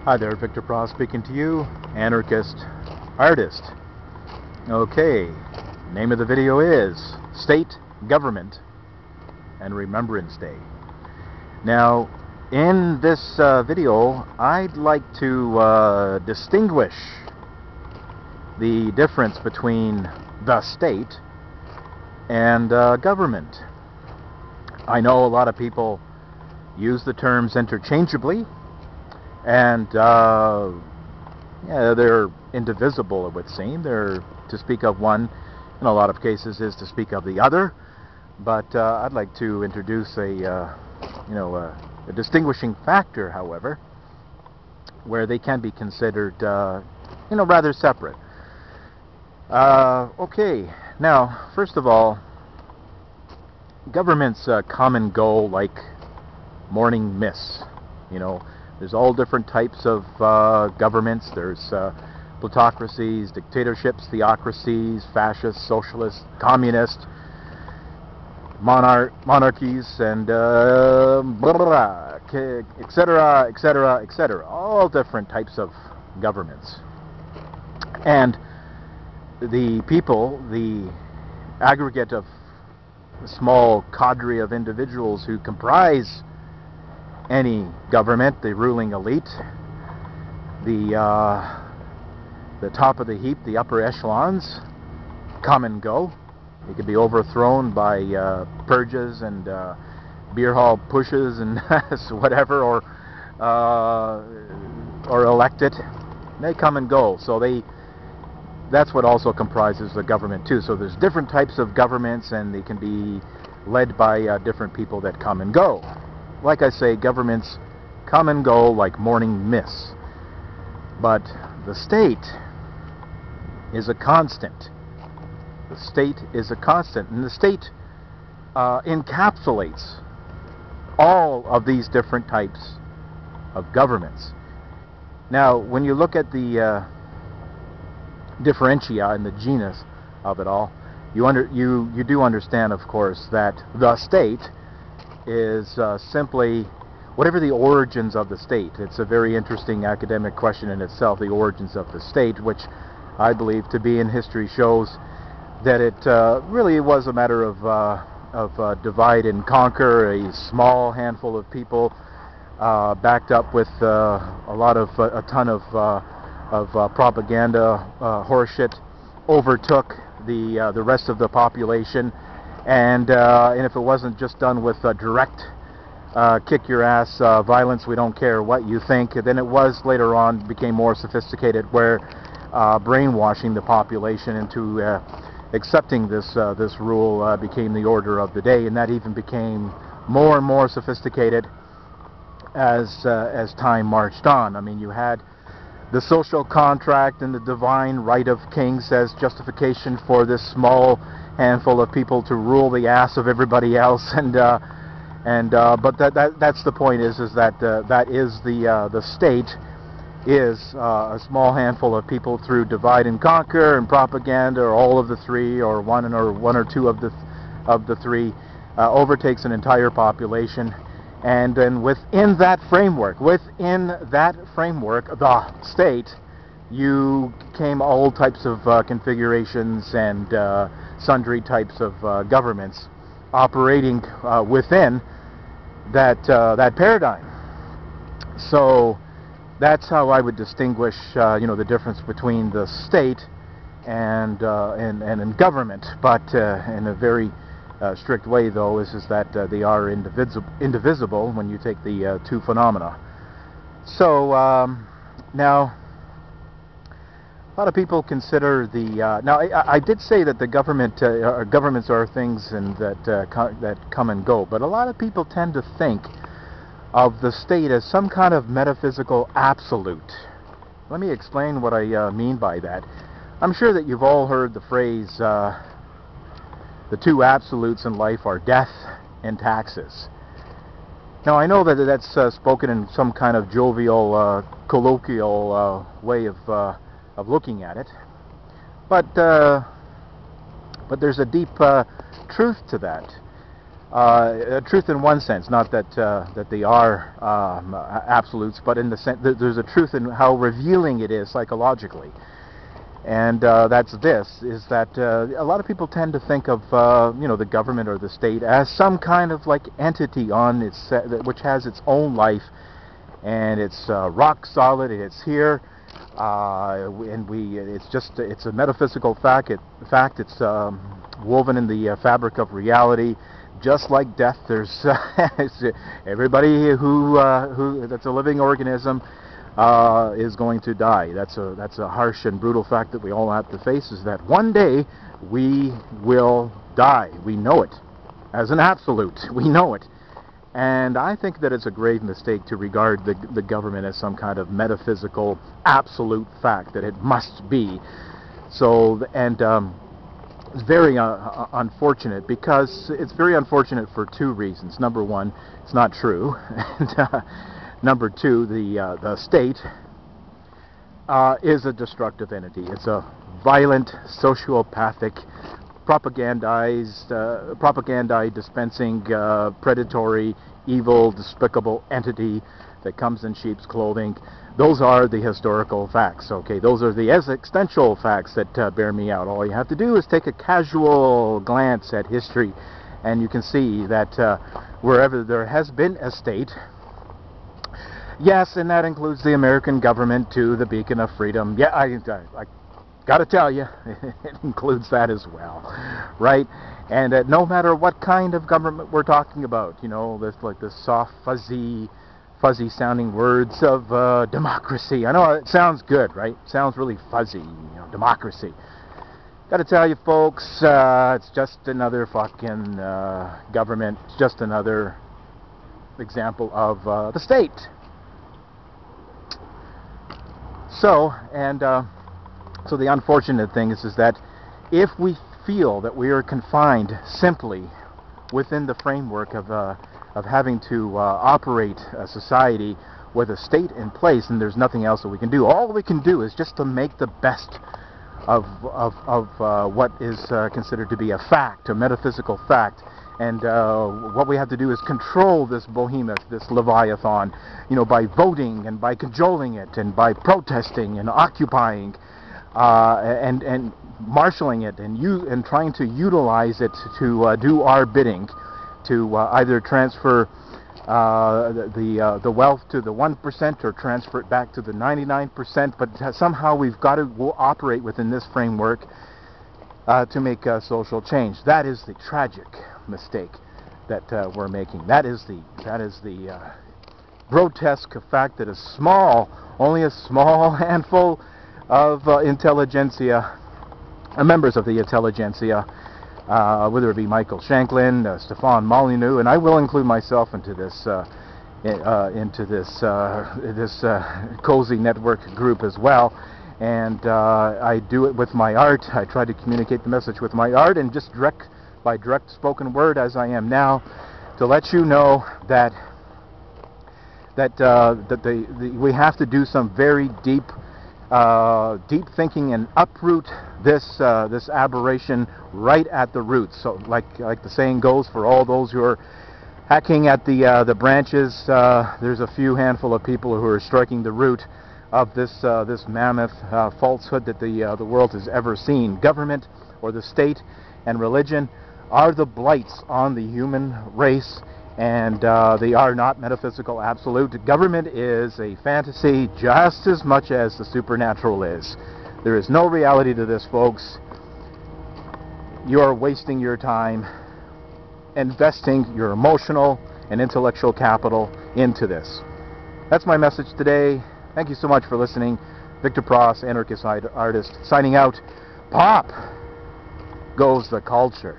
Hi there, Victor Pross speaking to you, anarchist artist. Okay, name of the video is State, Government, and Remembrance Day. Now, in this video, I'd like to distinguish the difference between the state and government. I know a lot of people use the terms interchangeably, and yeah, they're indivisible, it would seem. They're, to speak of one in a lot of cases is to speak of the other, but I'd like to introduce a distinguishing factor, however, where they can be considered rather separate. Okay, now first of all, governments come and go like morning mists. There's all different types of governments. There's plutocracies, dictatorships, theocracies, fascist, socialist, communist, monarchies, and etc., etc., etc. All different types of governments. And the people, the aggregate of a small cadre of individuals who comprise any government, the ruling elite, the top of the heap, the upper echelons, come and go. They could be overthrown by purges and beer hall pushes and whatever, or elected. They come and go. So that's what also comprises the government too. So there's different types of governments, and they can be led by different people that come and go. Like I say, governments come and go like morning mists. But the state is a constant. The state is a constant. And the state encapsulates all of these different types of governments. Now, when you look at the differentia and the genus of it all, you do understand, of course, that the state is simply whatever the origins of the state. It's a very interesting academic question in itself, the origins of the state, which I believe to be in history shows that it really was a matter of divide and conquer, a small handful of people backed up with a ton of propaganda horseshit, overtook the rest of the population. And if it wasn't just done with direct kick your ass violence, we don't care what you think, then it was later on became more sophisticated, where brainwashing the population into accepting this rule became the order of the day, and that even became more and more sophisticated as time marched on. I mean, you had the social contract and the divine right of kings as justification for this small handful of people to rule the ass of everybody else, but that's the point, is that that is the state is a small handful of people through divide and conquer and propaganda, or all of the three, or one or two of the three, overtakes an entire population. And then within that framework, the state, you came all types of configurations and sundry types of governments operating within that paradigm. So that's how I would distinguish the difference between the state and government. But in a very strict way, though, is that they are indivisible when you take the two phenomena. So now, a lot of people consider the now. I did say that the governments are things and that come and go, but a lot of people tend to think of the state as some kind of metaphysical absolute. Let me explain what I mean by that. I'm sure that you've all heard the phrase, the two absolutes in life are death and taxes. Now, I know that that's spoken in some kind of jovial, colloquial way of looking at it, but there's a deep truth to that. truth in one sense, not that that they are absolutes, but in the sense that there's a truth in how revealing it is psychologically. And that's this, is that a lot of people tend to think of the government or the state as some kind of like entity on its which has its own life, and it's rock solid, it's here, and it's a metaphysical fact. It's woven in the fabric of reality. Just like death, there's everybody who that's a living organism is going to die. That's a harsh and brutal fact that we all have to face, is that one day we will die. We know it as an absolute. We know it. And I think that it's a grave mistake to regard the government as some kind of metaphysical absolute fact that it must be. So, and it's very unfortunate, because it's very unfortunate for two reasons. Number one, it's not true. And number two, the state is a destructive entity. It's a violent, sociopathic, propagandized, dispensing, predatory, evil, despicable entity that comes in sheep's clothing. Those are the historical facts, okay? Those are the existential facts that bear me out. All you have to do is take a casual glance at history, and you can see that wherever there has been a state, yes, and that includes the American government too, the beacon of freedom. Yeah, I got to tell you, it includes that as well, right? And no matter what kind of government we're talking about, there's like this soft, fuzzy sounding words of democracy. I know it sounds good, right? It sounds really fuzzy, democracy. Got to tell you, folks, it's just another fucking government. It's just another example of the state. So, so the unfortunate thing is that if we feel that we are confined simply within the framework of having to operate a society with a state in place, and there's nothing else that we can do, all we can do is just to make the best of what is considered to be a fact, a metaphysical fact. And what we have to do is control this behemoth, this leviathan, by voting and by cajoling it and by protesting and occupying and marshaling it and trying to utilize it to do our bidding, to either transfer the wealth to the 1% or transfer it back to the 99%. But somehow we've got to operate within this framework to make social change. That is the tragic mistake that we're making. That is the grotesque fact that only a small handful of intelligentsia, members of the intelligentsia, whether it be Michael Shanklin, Stefan Molyneux, and I will include myself into this cozy network group as well. And I do it with my art. I try to communicate the message with my art, and just by direct spoken word, as I am now, to let you know that we have to do some very deep thinking and uproot this aberration right at the roots. So, like the saying goes, for all those who are hacking at the branches, there's a few handful of people who are striking the root of this mammoth falsehood that the world has ever seen. Government, or the state, and religion are the blights on the human race, and they are not metaphysical absolute. Government is a fantasy just as much as the supernatural is. There is no reality to this, folks. You are wasting your time investing your emotional and intellectual capital into this. That's my message today. Thank you so much for listening. Victor Pross, anarchist artist, signing out. Pop goes the culture.